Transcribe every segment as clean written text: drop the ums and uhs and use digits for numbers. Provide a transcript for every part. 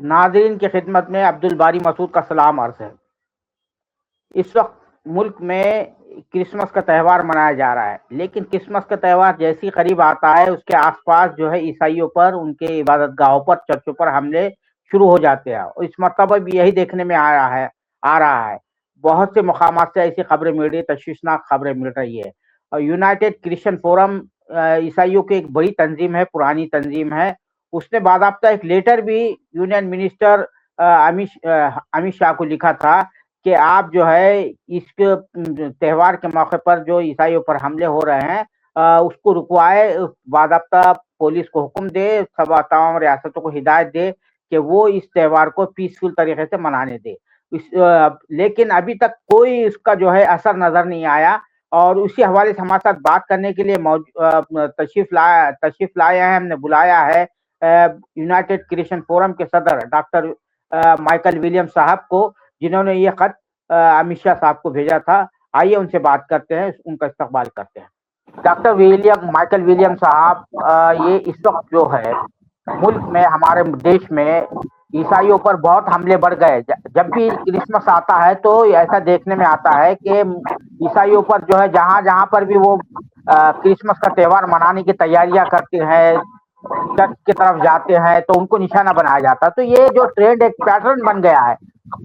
नाज़रीन की खिदमत में अब्दुल बारी मसूद का सलाम अर्ज़ है। इस वक्त मुल्क में क्रिसमस का त्यौहार मनाया जा रहा है, लेकिन क्रिसमस का त्यौहार जैसे ही करीब आता है, उसके आसपास जो है ईसाइयों पर, उनके इबादतगाहों पर, चर्चों पर हमले शुरू हो जाते हैं और इस मरतबा भी यही देखने में आ रहा है। बहुत से मकामात से ऐसी खबरें मिल रही है, तशवीशनाक खबरें मिल रही है। और यूनाइटेड क्रिश्चियन फोरम ईसाइयों की एक बड़ी तंजीम है, पुरानी तंजीम है। उसने बाकायदा एक लेटर भी यूनियन मिनिस्टर अमित शाह को लिखा था कि आप जो है इस त्यौहार के मौके पर जो ईसाइयों पर हमले हो रहे हैं, उसको रुकवाए। बाकायदा पुलिस को हुक्म दे, सब तमाम रियासतों को हिदायत दे कि वो इस त्यौहार को पीसफुल तरीके से मनाने दे। लेकिन अभी तक कोई इसका जो है असर नजर नहीं आया और उसी हवाले से हमारे साथ बात करने के लिए तशरीफ लाए हैं, हमने बुलाया है यूनाइटेड क्रिश्चियन फोरम के सदर डॉक्टर माइकल विलियम साहब को, जिन्होंने ये खत अमित शाह साहब को भेजा था। आइए उनसे बात करते हैं, उनका इस्तकबाल करते हैं। डॉक्टर माइकल विलियम साहब, ये इस वक्त जो है मुल्क में, हमारे देश में ईसाइयों पर बहुत हमले बढ़ गए। जब भी क्रिसमस आता है तो ऐसा देखने में आता है कि ईसाइयों पर जो है जहां जहां पर भी वो क्रिसमस का त्यौहार मनाने की तैयारियां करते हैं, चर्च की तरफ जाते हैं, तो उनको निशाना बनाया जाता है। तो ये जो ट्रेंड एक पैटर्न बन गया है,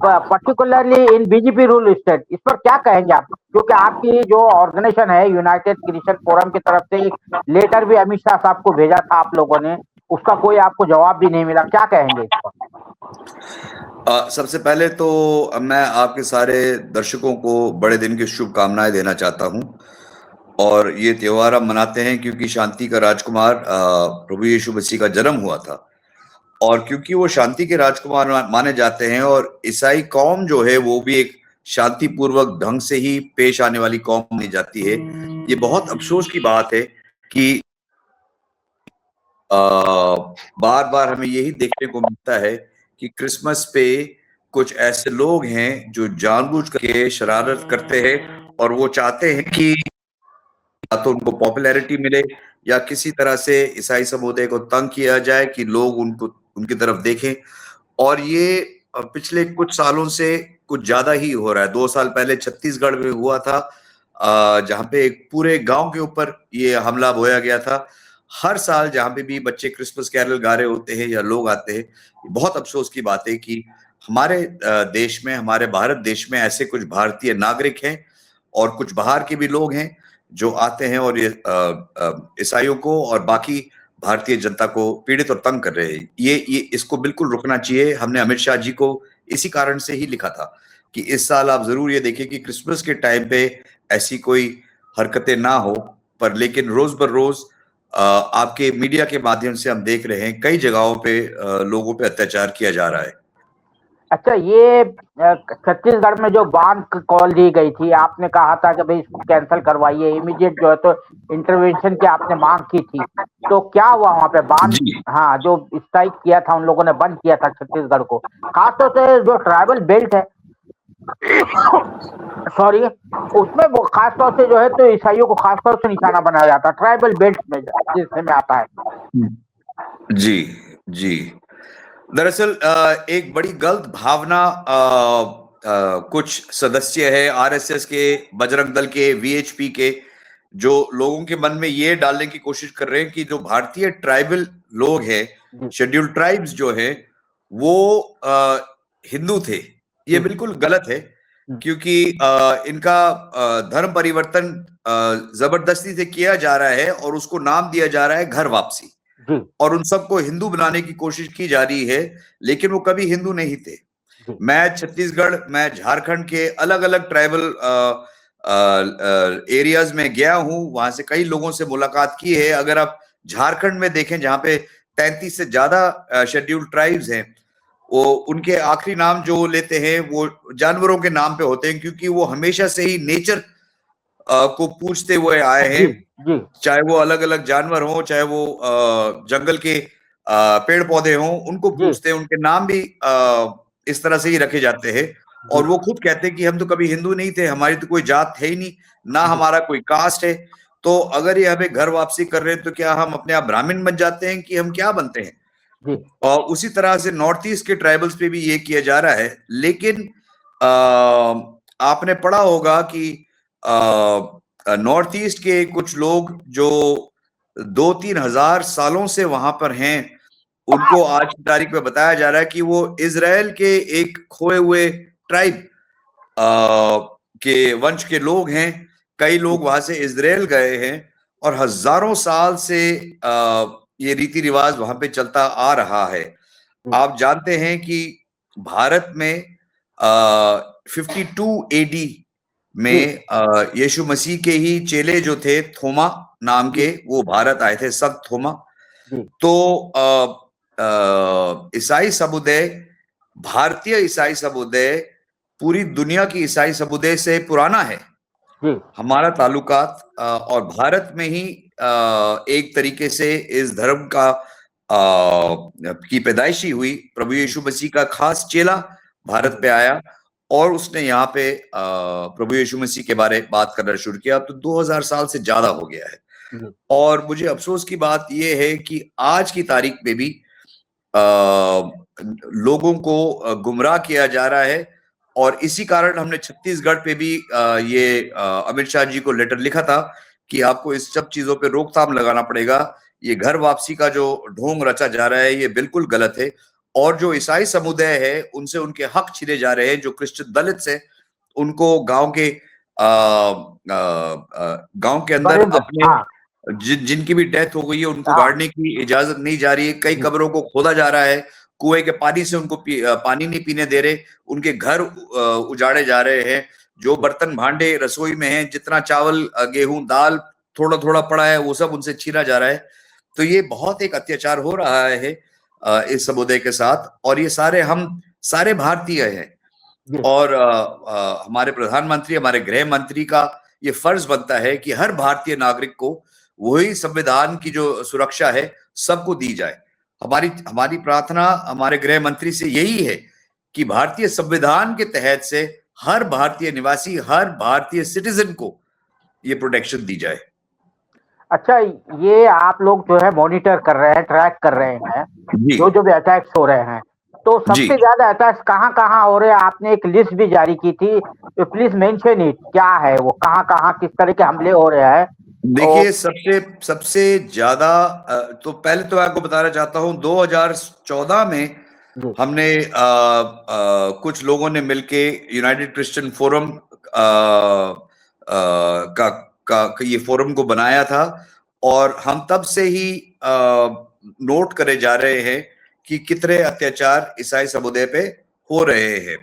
particularly in BJP rule state, इस पर क्या कहेंगे आप? क्योंकि आपकी जो ऑर्गेनाइजेशन है यूनाइटेड क्रिश्चियन फोरम की तरफ से एक लेटर भी अमित शाह साहब को भेजा था आप लोगों ने, उसका कोई आपको जवाब भी नहीं मिला, क्या कहेंगे इस पर? सबसे पहले तो मैं आपके सारे दर्शकों को बड़े दिन की शुभकामनाएं देना चाहता हूं। और ये त्योहार हम मनाते हैं क्योंकि शांति का राजकुमार प्रभु यीशु मसीह का जन्म हुआ था, और क्योंकि वो शांति के राजकुमार माने जाते हैं, और ईसाई कौम जो है वो भी एक शांतिपूर्वक ढंग से ही पेश आने वाली कौम मानी जाती है। ये बहुत अफसोस की बात है कि बार बार हमें यही देखने को मिलता है कि क्रिसमस पे कुछ ऐसे लोग हैं जो जानबूझ करके शरारत करते हैं, और वो चाहते हैं कि या तो उनको पॉपुलैरिटी मिले या किसी तरह से ईसाई समुदाय को तंग किया जाए कि लोग उनकी तरफ देखें। और ये पिछले कुछ सालों से कुछ ज्यादा ही हो रहा है। 2 साल पहले छत्तीसगढ़ में हुआ था, जहां पे एक पूरे गांव के ऊपर ये हमला बोया गया था। हर साल जहां पे भी बच्चे क्रिसमस कैरल गा रहे होते हैं या लोग आते हैं, बहुत अफसोस की बात है कि हमारे देश में, हमारे भारत देश में ऐसे कुछ भारतीय नागरिक हैं और कुछ बाहर के भी लोग हैं जो आते हैं और ये ईसाइयों को और बाकी भारतीय जनता को पीड़ित और तंग कर रहे हैं। ये इसको बिल्कुल रुकना चाहिए। हमने अमित शाह जी को इसी कारण से ही लिखा था कि इस साल आप जरूर ये देखें कि क्रिसमस के टाइम पे ऐसी कोई हरकतें ना हो। पर लेकिन रोज बर रोज आपके मीडिया के माध्यम से हम देख रहे हैं कई जगहों पे लोगों पे अत्याचार किया जा रहा है। अच्छा, ये छत्तीसगढ़ में जो बांध कॉल दी गई थी, आपने कहा था कि भाई इसको कैंसिल करवाइए, इमीडिएट जो है तो इंटरवेंशन की आपने मांग की थी, तो क्या हुआ वहां पे बांध? हाँ, जो स्ट्राइक किया था, उन लोगों ने बंद किया था छत्तीसगढ़ को, खासतौर से जो ट्राइबल बेल्ट है सॉरी, उसमें वो खासतौर से जो है तो ईसाइयों को खासतौर से निशाना बनाया जाता है, ट्राइबल बेल्ट में जिसमें आता है। जी जी, दरअसल एक बड़ी गलत भावना कुछ सदस्य है आरएसएस के, बजरंग दल के, वीएचपी के, जो लोगों के मन में ये डालने की कोशिश कर रहे हैं कि जो भारतीय ट्राइबल लोग हैं, शेड्यूल्ड ट्राइब्स जो है, वो हिंदू थे। ये बिल्कुल गलत है, क्योंकि इनका धर्म परिवर्तन जबरदस्ती से किया जा रहा है और उसको नाम दिया जा रहा है घर वापसी, और उन सबको हिंदू बनाने की कोशिश की जा रही है, लेकिन वो कभी हिंदू नहीं थे। मैं छत्तीसगढ़, मैं झारखंड के अलग अलग ट्राइबल एरियाज में गया हूं, वहां से कई लोगों से मुलाकात की है। अगर आप झारखंड में देखें, जहां पे 33 से ज्यादा शेड्यूल्ड ट्राइब्स हैं, वो उनके आखिरी नाम जो लेते हैं वो जानवरों के नाम पे होते हैं, क्योंकि वो हमेशा से ही नेचर को पूछते हुए आए हैं। चाहे वो अलग अलग जानवर हो, चाहे वो जंगल के पेड़ पौधे हों, उनको पूछते हैं। उनके नाम भी इस तरह से ही रखे जाते हैं। और वो खुद कहते हैं कि हम तो कभी हिंदू नहीं थे, हमारी तो कोई जात है ही नहीं, ना हमारा कोई कास्ट है। तो अगर ये हमें घर वापसी कर रहे हैं तो क्या हम अपने आप ब्राह्मण बन जाते हैं कि हम क्या बनते हैं? जी और उसी तरह से नॉर्थ ईस्ट के ट्राइबल्स पे भी ये किया जा रहा है। लेकिन आपने पढ़ा होगा कि नॉर्थ ईस्ट के कुछ लोग जो 2-3 हजार सालों से वहां पर हैं, उनको आज की तारीख में बताया जा रहा है कि वो इजराइल के एक खोए हुए ट्राइब के वंश के लोग हैं। कई लोग वहां से इजराइल गए हैं और हजारों साल से ये रीति रिवाज वहां पे चलता आ रहा है। आप जानते हैं कि भारत में 52 एडी में यीशु मसीह के ही चेले जो थे, थोमा नाम के, वो भारत आए थे, संत थोमा। तो ईसाई समुदाय, भारतीय ईसाई समुदाय पूरी दुनिया की ईसाई समुदाय से पुराना है। हमारा ताल्लुकात और भारत में ही एक तरीके से इस धर्म का की पैदाइशी हुई। प्रभु यीशु मसीह का खास चेला भारत पे आया और उसने यहाँ पे प्रभु यीशु मसीह के बारे में बात करना शुरू किया। तो 2000 साल से ज्यादा हो गया है। और मुझे अफसोस की बात यह है कि आज की तारीख में भी लोगों को गुमराह किया जा रहा है। और इसी कारण हमने छत्तीसगढ़ पे भी ये अमित शाह जी को लेटर लिखा था कि आपको इस सब चीजों पे रोकथाम लगाना पड़ेगा। ये घर वापसी का जो ढोंग रचा जा रहा है, ये बिल्कुल गलत है। और जो ईसाई समुदाय है, उनसे उनके हक छीने जा रहे हैं। जो क्रिश्चियन दलित से, उनको गांव के गांव के अंदर अपने जिनकी भी डेथ हो गई है, उनको गाड़ने की इजाजत नहीं जा रही है। कई कब्रों को खोदा जा रहा है, कुएं के पानी से उनको पानी नहीं पीने दे रहे, उनके घर उजाड़े जा रहे हैं। जो बर्तन भांडे रसोई में हैं, जितना चावल गेहूं दाल थोड़ा थोड़ा पड़ा है, वो सब उनसे छीना जा रहा है। तो ये बहुत एक अत्याचार हो रहा है इस समुदाय के साथ। और ये हम सारे भारतीय हैं। और हमारे प्रधानमंत्री, हमारे गृह मंत्री का ये फर्ज बनता है कि हर भारतीय नागरिक को वही संविधान की जो सुरक्षा है सबको दी जाए। हमारी प्रार्थना हमारे गृह मंत्री से यही है कि भारतीय संविधान के तहत से हर भारतीय निवासी, हर भारतीय सिटीजन को ये प्रोटेक्शन दी जाए। अच्छा, ये आप लोग जो है मॉनिटर कर रहे हैं, ट्रैक कर रहे हैं जो भी अटैक्स हो रहे हैं, तो सबसे ज्यादा अटैक्स कहाँ हो रहे हैं? आपने एक लिस्ट भी जारी की थी, तो प्लीज मेंशन इट, क्या है वो, कहाँ किस तरह के हमले हो रहे हैं? देखिए, सबसे ज्यादा तो पहले तो आपको बताना चाहता हूं, 2014 में हमने कुछ लोगों ने मिलके यूनाइटेड क्रिश्चियन फोरम का ये फोरम को बनाया था। और हम तब से ही नोट करे जा रहे हैं कि कितने अत्याचार ईसाई समुदाय पे हो रहे हैं।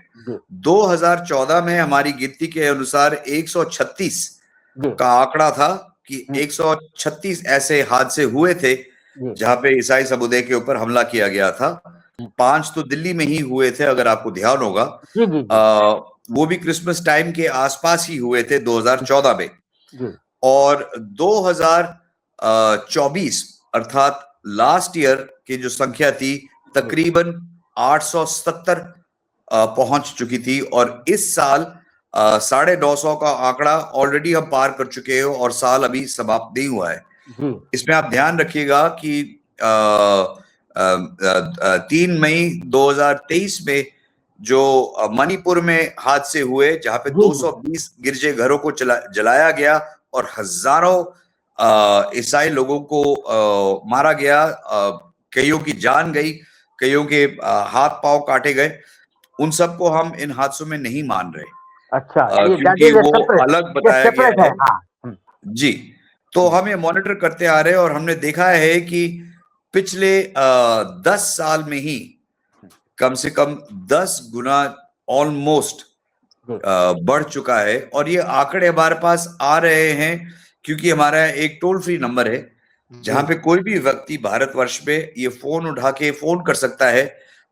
2014 में हमारी गिनती के अनुसार 136 का आंकड़ा था कि 136 ऐसे हादसे हुए थे जहां पे ईसाई समुदाय के ऊपर हमला किया गया था। 5 तो दिल्ली में ही हुए थे, अगर आपको ध्यान होगा। वो भी क्रिसमस टाइम के आसपास ही हुए थे 2014 में। और 2024 अर्थात लास्ट ईयर की जो संख्या थी, तकरीबन 870 पहुंच चुकी थी। और इस साल 950 का आंकड़ा ऑलरेडी हम पार कर चुके हैं और साल अभी समाप्त नहीं हुआ है। इसमें आप ध्यान रखिएगा कि 3 मई 2023 में जो मणिपुर में हादसे हुए, जहां पे 220 गिरजे घरों को जलाया गया और हजारों ईसाई लोगों को मारा गया, कईयों की जान गई, कईयों के हाथ पांव काटे गए, उन सबको हम इन हादसों में नहीं मान रहे। अच्छा, क्योंकि वो अलग बताया गया है। जी, तो हम ये मॉनिटर करते आ रहे हैं और हमने देखा है कि पिछले 10 साल में ही कम से कम 10 गुना ऑलमोस्ट बढ़ चुका है। और ये आंकड़े हमारे पास आ रहे हैं क्योंकि हमारा एक टोल फ्री नंबर है जहां पे कोई भी व्यक्ति भारतवर्ष में ये फोन उठा के फोन कर सकता है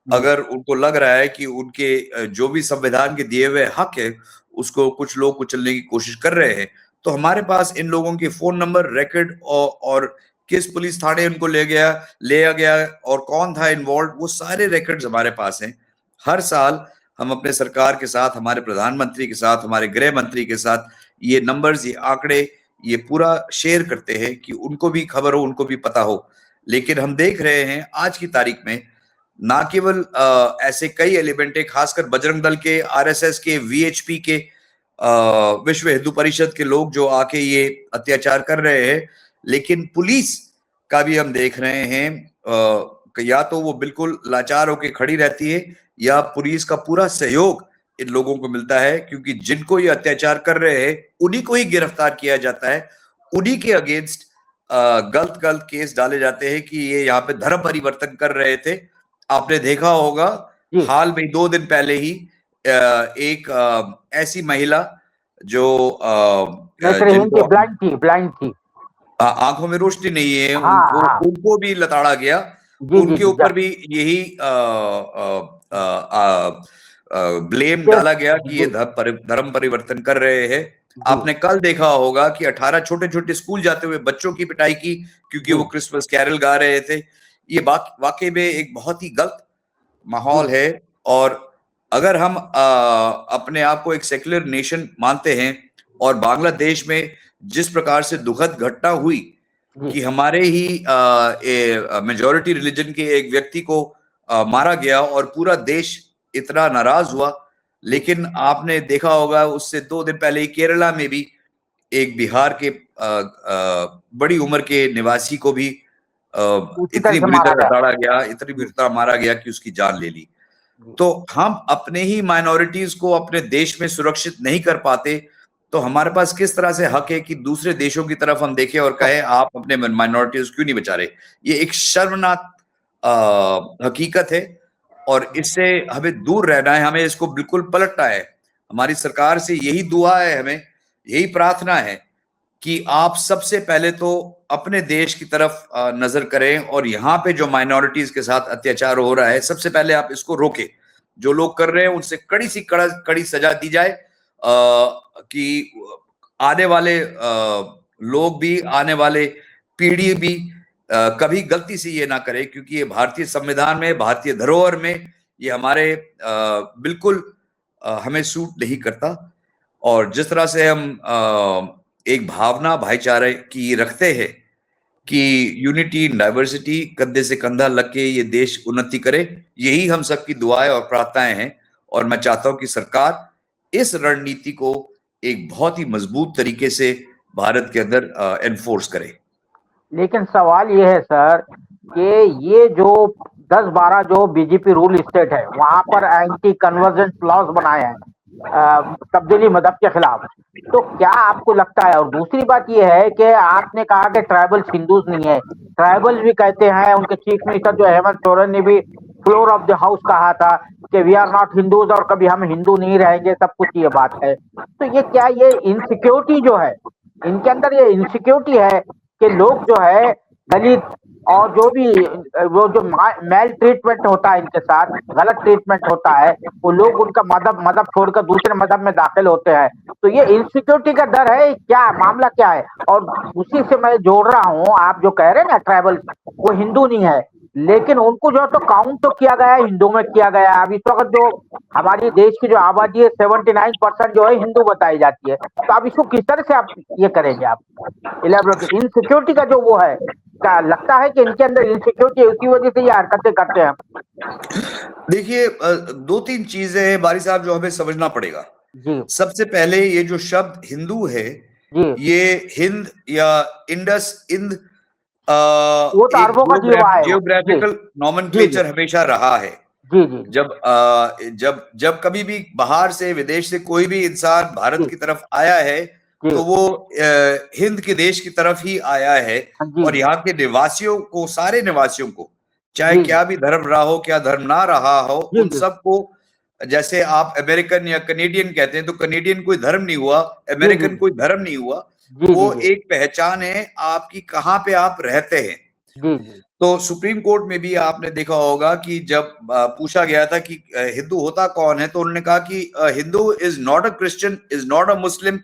अगर उनको लग रहा है कि उनके जो भी संविधान के दिए हुए हक है उसको कुछ लोग कुचलने की कोशिश कर रहे हैं। तो हमारे पास इन लोगों के फोन नंबर, रिकॉर्ड और किस पुलिस थाने उनको ले गया और कौन था इन्वॉल्व, वो सारे रिकॉर्ड्स हमारे पास हैं। हर साल हम अपने सरकार के साथ, हमारे प्रधानमंत्री के साथ, हमारे गृह मंत्री के साथ ये नंबर्स, ये आंकड़े, ये पूरा शेयर करते हैं कि उनको भी खबर हो, उनको भी पता हो लेकिन हम देख रहे हैं आज की तारीख में ना केवल ऐसे कई एलिमेंट है, खासकर बजरंग दल के, आरएसएस के, वीएचपी के, विश्व हिंदू परिषद के लोग जो आके ये अत्याचार कर रहे हैं, लेकिन पुलिस का भी हम देख रहे हैं या तो वो बिल्कुल लाचार होकर खड़ी रहती है या पुलिस का पूरा सहयोग इन लोगों को मिलता है, क्योंकि जिनको ये अत्याचार कर रहे हैं उन्हीं को ही गिरफ्तार किया जाता है, उन्हीं के अगेंस्ट गलत गलत केस डाले जाते हैं कि ये यहाँ पे धर्म परिवर्तन कर रहे थे। आपने देखा होगा हाल में 2 दिन पहले ही एक ऐसी महिला जो ब्लाइंड थी, आंखों में रोशनी नहीं है, उनको भी लताड़ा गया, उनके ऊपर भी यही ब्लेम डाला गया कि ये धर्म परिवर्तन कर रहे हैं। आपने कल देखा होगा कि 18 छोटे छोटे स्कूल जाते हुए बच्चों की पिटाई की क्योंकि वो क्रिसमस कैरल गा रहे थे। ये वाकई में एक बहुत ही गलत माहौल है, और अगर हम अपने आप को एक सेक्युलर नेशन मानते हैं और बांग्लादेश में जिस प्रकार से दुखद घटना हुई कि हमारे ही मेजॉरिटी रिलीजन के एक व्यक्ति को मारा गया और पूरा देश इतना नाराज हुआ, लेकिन आपने देखा होगा उससे 2 दिन पहले केरला में भी एक बिहार के बड़ी उम्र के निवासी को भी इतनी बुरी तरह लताड़ा गया, इतनी बुरी तरह मारा गया कि उसकी जान ले ली। तो हम अपने ही माइनॉरिटीज को अपने देश में सुरक्षित नहीं कर पाते, तो हमारे पास किस तरह से हक है कि दूसरे देशों की तरफ हम देखें और कहें आप अपने माइनॉरिटीज क्यों नहीं बचा रहे। ये एक शर्मनाक हकीकत है और इससे हमें दूर रहना है, हमें इसको बिल्कुल पलटना है। हमारी सरकार से यही दुआ है, हमें यही प्रार्थना है कि आप सबसे पहले तो अपने देश की तरफ नजर करें और यहाँ पे जो माइनॉरिटीज के साथ अत्याचार हो रहा है सबसे पहले आप इसको रोकें। जो लोग कर रहे हैं उनसे कड़ी सी कड़ी सजा दी जाए कि आने वाले लोग भी, आने वाले पीढ़ी भी कभी गलती से ये ना करे, क्योंकि ये भारतीय संविधान में, भारतीय धरोहर में ये हमारे बिल्कुल हमें सूट नहीं करता। और जिस तरह से हम एक भावना भाईचारे की रखते हैं कि यूनिटी इन डाइवर्सिटी, कंधे से कंधा लग के ये देश उन्नति करे, यही हम सबकी दुआएं और प्रार्थनाएं हैं। और मैं चाहता हूं कि सरकार इस रणनीति को एक बहुत ही मजबूत तरीके से भारत के अंदर एनफोर्स करे। लेकिन सवाल ये है सर कि ये जो 10-12 जो बीजेपी रूल स्टेट है वहां पर एंटी कन्वर्जेंस लॉज बनाए हैं तब्दीली मदद के खिलाफ, तो क्या आपको लगता है? और दूसरी बात यह है कि आपने कहा कि ट्राइबल्स हिंदूज नहीं है, ट्राइबल्स भी कहते हैं, उनके चीफ मिनिस्टर जो हेमंत सोरेन ने भी फ्लोर ऑफ द हाउस कहा था कि वी आर नॉट हिंदूज और कभी हम हिंदू नहीं रहेंगे, सब कुछ ये बात है। तो ये क्या ये इनसिक्योरिटी जो है इनके अंदर, ये इनसिक्योरिटी है कि लोग जो है दलित और जो भी वो जो मेल ट्रीटमेंट होता है इनके साथ, गलत ट्रीटमेंट होता है, वो लोग उनका मजहब छोड़कर दूसरे मजहब में दाखिल होते हैं, तो ये इनसिक्योरिटी का डर है, क्या मामला क्या है? और उसी से मैं जोड़ रहा हूँ, आप जो कह रहे हैं ना ट्राइबल वो हिंदू नहीं है, लेकिन उनको जो तो काउंट तो किया गया है, हिंदू में किया गया है। अब इस वक्त जो हमारी देश की जो आबादी है 79% जो है हिंदू बताई जाती है, तो आप इसको किस तरह से आप ये करेंगे? आप इलेबोरेट इनसिक्योरिटी का जो वो है, क्या लगता है कि इनके अंदर इनसिक्योरिटी उसी वजह से ये हरकतें करते हैं? देखिए 2-3 चीजें हैं बारी साहब जो हमें समझना पड़ेगा जी। सबसे पहले ये जो शब्द हिंदू है जी, ये हिंद या इंडस इंद वो जियोग्राफिकल नॉमेनक्लेचर हमेशा रहा है जी जी। जब कभी भी बाहर से, विदेश से कोई भी इंसान भारत की तरफ आया है तो वो हिंद के देश की तरफ ही आया है, और यहाँ के निवासियों को, सारे निवासियों को, चाहे क्या भी धर्म रहा हो, क्या धर्म ना रहा हो, उन सबको, जैसे आप अमेरिकन या कनेडियन कहते हैं, तो कनेडियन कोई धर्म नहीं हुआ, अमेरिकन कोई धर्म नहीं हुआ, वो एक पहचान है आपकी, कहाँ पे आप रहते हैं। तो सुप्रीम कोर्ट में भी आपने देखा होगा कि जब पूछा गया था कि हिंदू होता कौन है, तो उन्होंने कहा कि Hindu is not a Christian, is not a Muslim,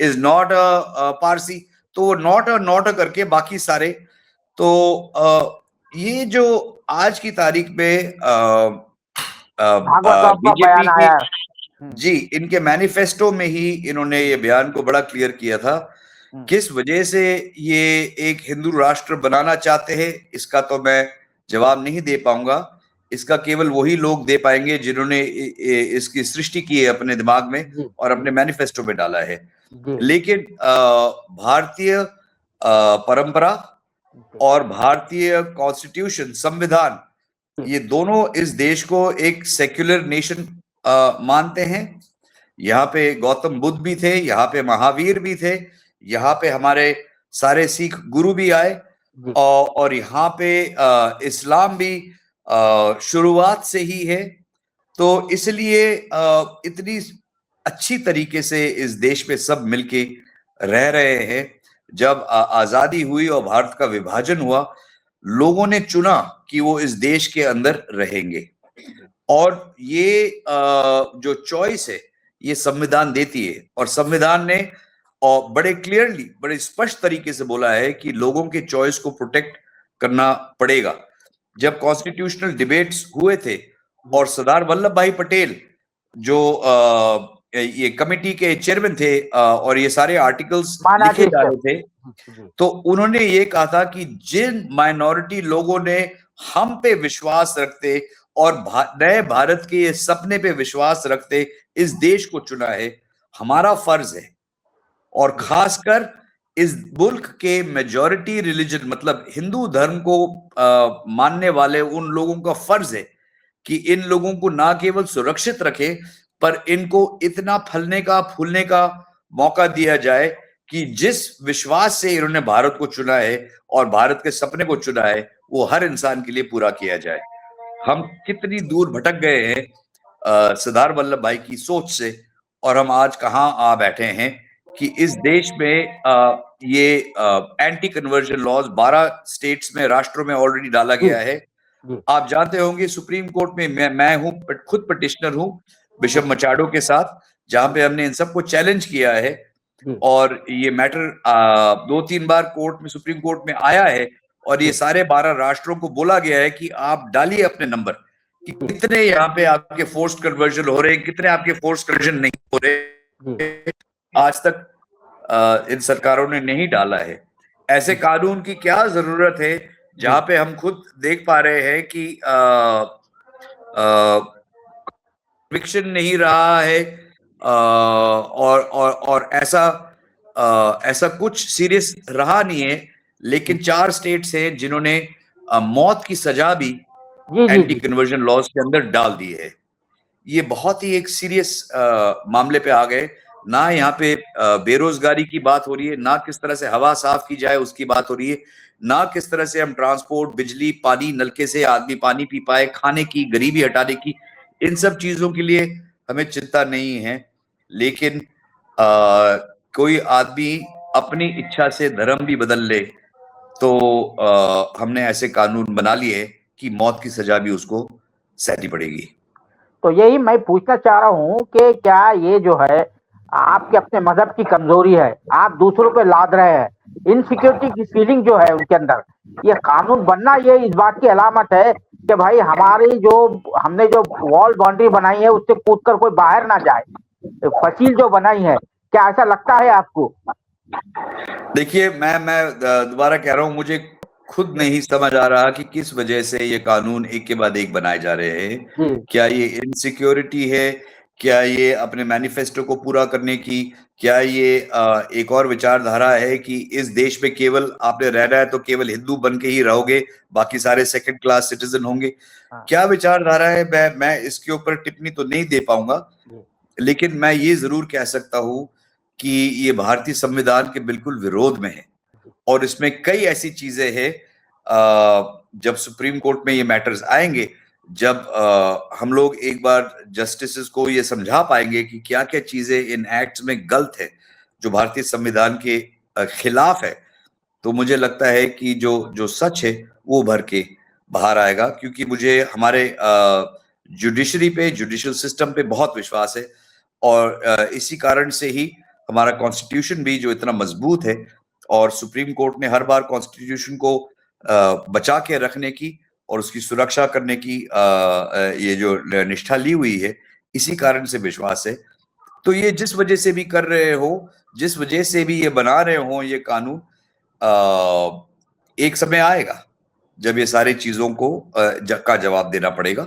is not a Parsi, तो नॉट अ करके बाकी सारे। तो ये जो आज की तारीख में बीजेपी की जी, इनके मैनिफेस्टो में ही इन्होंने ये बयान को बड़ा क्लियर किया था किस वजह से ये एक हिंदू राष्ट्र बनाना चाहते हैं, इसका तो मैं जवाब नहीं दे पाऊंगा। इसका केवल वही लोग दे पाएंगे जिन्होंने इसकी सृष्टि की है अपने दिमाग में और अपने मैनिफेस्टो में डाला है। लेकिन भारतीय परंपरा और भारतीय कॉन्स्टिट्यूशन, संविधान, ये दोनों इस देश को एक सेक्युलर नेशन मानते हैं। यहाँ पे गौतम बुद्ध भी थे, यहाँ पे महावीर भी थे, यहाँ पे हमारे सारे सिख गुरु भी आए, और यहाँ पे इस्लाम भी शुरुआत से ही है। तो इसलिए इतनी अच्छी तरीके से इस देश में सब मिलके रह रहे हैं। जब आजादी हुई और भारत का विभाजन हुआ, लोगों ने चुना कि वो इस देश के अंदर रहेंगे, और ये जो चॉइस है ये संविधान देती है। और संविधान ने और बड़े क्लियरली, बड़े स्पष्ट तरीके से बोला है कि लोगों के चॉइस को प्रोटेक्ट करना पड़ेगा। जब कॉन्स्टिट्यूशनल डिबेट्स हुए थे और सरदार वल्लभ भाई पटेल जो ये कमेटी के चेयरमैन थे और ये सारे आर्टिकल्स लिखे जा रहे थे, तो उन्होंने ये कहा था कि जिन माइनॉरिटी लोगों ने हम पे विश्वास रखते और नए भारत के सपने पे विश्वास रखते इस देश को चुना है, हमारा फर्ज है, और खासकर इस मुल्क के मेजॉरिटी रिलीजन मतलब हिंदू धर्म को मानने वाले उन लोगों का फर्ज है कि इन लोगों को ना केवल सुरक्षित रखे, पर इनको इतना फलने का फूलने का मौका दिया जाए कि जिस विश्वास से इन्होंने भारत को चुना है और भारत के सपने को चुना है, वो हर इंसान के लिए पूरा किया जाए। हम कितनी दूर भटक गए हैं सरदार वल्लभ भाई की सोच से, और हम आज कहाँ आ बैठे हैं कि इस देश में ये एंटी कन्वर्जन लॉज 12 स्टेट्स में, राष्ट्रों में ऑलरेडी डाला गया है। आप जानते होंगे सुप्रीम कोर्ट में मैं हूं, खुद पिटिशनर हूं बिशप मचाडो के साथ, जहां पे हमने इन सबको चैलेंज किया है, और ये मैटर 2-3 बार कोर्ट में, सुप्रीम कोर्ट में आया है, और ये सारे 12 राष्ट्रों को बोला गया है कि आप डालिए अपने नंबर कि कितने यहाँ पे आपके फोर्स्ड कन्वर्जन हो रहे हैं, कितने आपके फोर्स्ड कन्वर्जन नहीं हो रहे। आज तक इन सरकारों ने नहीं डाला है। ऐसे कानून की क्या जरूरत है जहां पे हम खुद देख पा रहे हैं कि कन्विक्शन नहीं रहा है, और ऐसा कुछ सीरियस रहा नहीं है, लेकिन 4 स्टेट्स हैं जिन्होंने मौत की सजा भी एंटी कन्वर्जन लॉज के अंदर डाल दी है। ये बहुत ही एक सीरियस मामले पे आ गए। ना यहाँ पे बेरोजगारी की बात हो रही है, ना किस तरह से हवा साफ की जाए उसकी बात हो रही है, ना किस तरह से हम ट्रांसपोर्ट, बिजली, पानी, नलके से आदमी पानी पी पाए, खाने की, गरीबी हटाने की, इन सब चीजों के लिए हमें चिंता नहीं है। लेकिन कोई आदमी अपनी इच्छा से धर्म भी बदल ले तो हमने ऐसे कानून बना लिए कि मौत की सजा भी उसको सहनी पड़ेगी। तो यही मैं पूछना चाह रहा हूँ कि क्या ये जो है आपके अपने मजहब की कमजोरी है, आप दूसरों पे लाद रहे हैं, इनसिक्योरिटी की फीलिंग जो है उनके अंदर, ये कानून बनना ये इस बात की अलामत है कि भाई हमारी जो हमने जो वॉल बाउंड्री बनाई है उससे कूदकर कोई बाहर ना जाए, फसील जो बनाई है, क्या ऐसा लगता है आपको? देखिए, मैं दोबारा कह रहा हूँ, मुझे खुद नहीं समझ आ रहा कि किस वजह से ये कानून एक के बाद एक बनाए जा रहे हैं। क्या ये इनसिक्योरिटी है, क्या ये अपने मैनिफेस्टो को पूरा करने की, क्या ये एक और विचारधारा है कि इस देश में केवल आपने रहना है तो केवल हिंदू बन के ही रहोगे, बाकी सारे सेकंड क्लास सिटीजन होंगे? क्या विचारधारा है, मैं इसके ऊपर टिप्पणी तो नहीं दे पाऊंगा, लेकिन मैं ये जरूर कह सकता हूं कि ये भारतीय संविधान के बिल्कुल विरोध में है, और इसमें कई ऐसी चीजें हैं, जब सुप्रीम कोर्ट में ये मैटर्स आएंगे, जब हम लोग एक बार जस्टिस को ये समझा पाएंगे कि क्या क्या चीजें इन एक्ट्स में गलत है, जो भारतीय संविधान के खिलाफ है, तो मुझे लगता है कि जो सच है वो उभर के बाहर आएगा। क्योंकि मुझे हमारे जुडिशरी पे, जुडिशियल सिस्टम पे बहुत विश्वास है, और इसी कारण से ही हमारा कॉन्स्टिट्यूशन भी जो इतना मजबूत है, और सुप्रीम कोर्ट ने हर बार कॉन्स्टिट्यूशन को बचा के रखने की और उसकी सुरक्षा करने की ये जो निष्ठा ली हुई है, इसी कारण से विश्वास है। तो ये जिस वजह से भी कर रहे हो, जिस वजह से भी ये बना रहे हो ये कानून, एक समय आएगा जब ये सारी चीजों को का जवाब देना पड़ेगा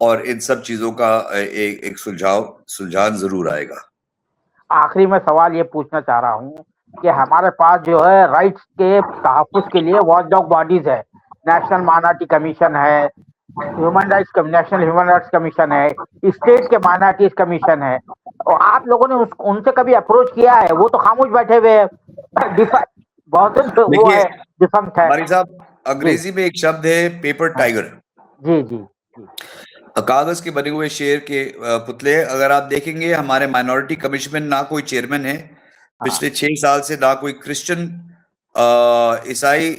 और इन सब चीजों का एक सुलझान जरूर आएगा। आखिरी में सवाल ये पूछना चाह रहा हूँ कि हमारे पास जो है राइट्स के तहफ़्फ़ुज़ के लिए वॉचडॉग बॉडीज है, नेशनल माइनॉरिटी कमीशन है, नेशनल ह्यूमन राइट्स कमीशन है, स्टेट के माइनॉरिटीज कमीशन है, और आप लोगों ने उनसे कभी अप्रोच किया है? वो तो खामोश बैठे हुए हैं। बहुत वो है, डिफंक्ट है। हमारी साहब, अंग्रेजी में एक शब्द है पेपर टाइगर। जी जी जी। कागज के बने हुए शेर के पुतले। अगर आप देखेंगे हमारे माइनॉरिटी कमीशन में ना कोई चेयरमैन है पिछले 6 साल से, ना कोई क्रिश्चियन ईसाई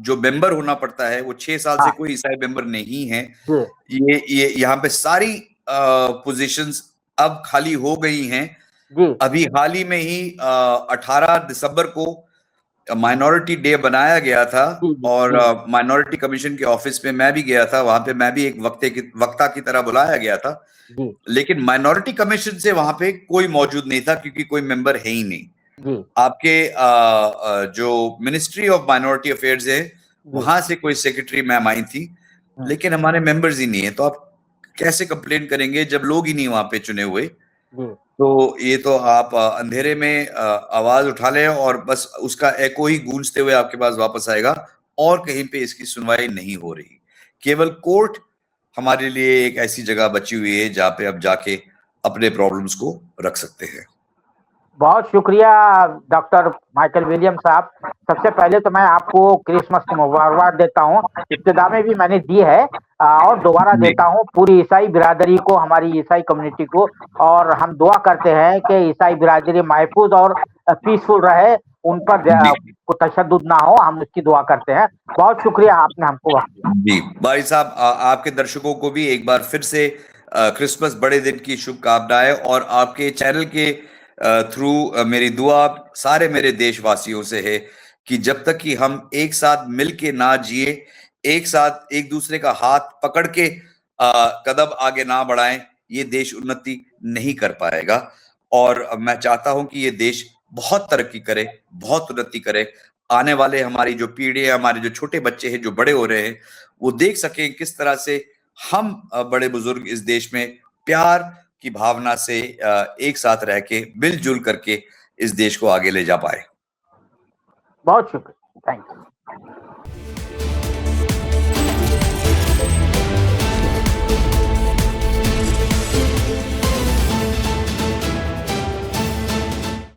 जो मेंबर होना पड़ता है, वो 6 साल से कोई ईसाई मेंबर नहीं है। ये यहाँ पे सारी पोजीशंस अब खाली हो गई हैं। अभी हाल ही में ही 18 दिसंबर को माइनॉरिटी डे बनाया गया था और माइनॉरिटी कमीशन के ऑफिस में मैं भी गया था। वहां पे मैं भी एक वक्ता की तरह बुलाया गया था, लेकिन माइनॉरिटी कमीशन से वहां पे कोई मौजूद नहीं था क्योंकि कोई मेंबर है ही नहीं। आपके जो मिनिस्ट्री ऑफ माइनॉरिटी अफेयर्स है वहां से कोई सेक्रेटरी मैम आई थी, लेकिन हमारे मेंबर्स ही नहीं है। तो आप कैसे कंप्लेन करेंगे जब लोग ही नहीं वहां पे चुने हुए? तो ये तो आप अंधेरे में आवाज उठा लें और बस उसका एको ही गूंजते हुए आपके पास वापस आएगा, और कहीं पे इसकी सुनवाई नहीं हो रही। केवल कोर्ट हमारे लिए एक ऐसी जगह बची हुई है जहाँ पे अब जाके अपने प्रॉब्लम्स को रख सकते हैं। बहुत शुक्रिया डॉक्टर माइकल विलियम साहब। सबसे पहले तो मैं आपको क्रिसमस की मुबारकबाद देता हूँ, इब्तिदा में भी मैंने दी है और दोबारा देता हूँ पूरी ईसाई बिरादरी को, हमारी ईसाई कम्युनिटी को। और हम दुआ करते हैं कि ईसाई बिरादरी महफूज और पीसफुल रहे, उन पर तशद्दुद ना हो, हम उसकी दुआ करते हैं। बहुत शुक्रिया, आपने हमको वक्त दिया। जी भाई साहब, आपके दर्शकों को भी एक बार फिर से क्रिसमस बड़े दिन की शुभकामनाएं, और आपके चैनल के थ्रू मेरी दुआ सारे मेरे देशवासियों से है कि जब तक कि हम एक साथ मिलके ना जिए, एक साथ एक दूसरे का हाथ पकड़ के कदम आगे ना बढ़ाएं, ये देश उन्नति नहीं कर पाएगा। और मैं चाहता हूं कि ये देश बहुत तरक्की करे, बहुत उन्नति करे। आने वाले हमारी जो पीढ़ी है, हमारे जो छोटे बच्चे हैं जो बड़े हो रहे हैं, वो देख सकें किस तरह से हम बड़े बुजुर्ग इस देश में प्यार की भावना से एक साथ रह के मिलजुल करके इस देश को आगे ले जा पाए। बहुत शुक्रिया, थैंक यू।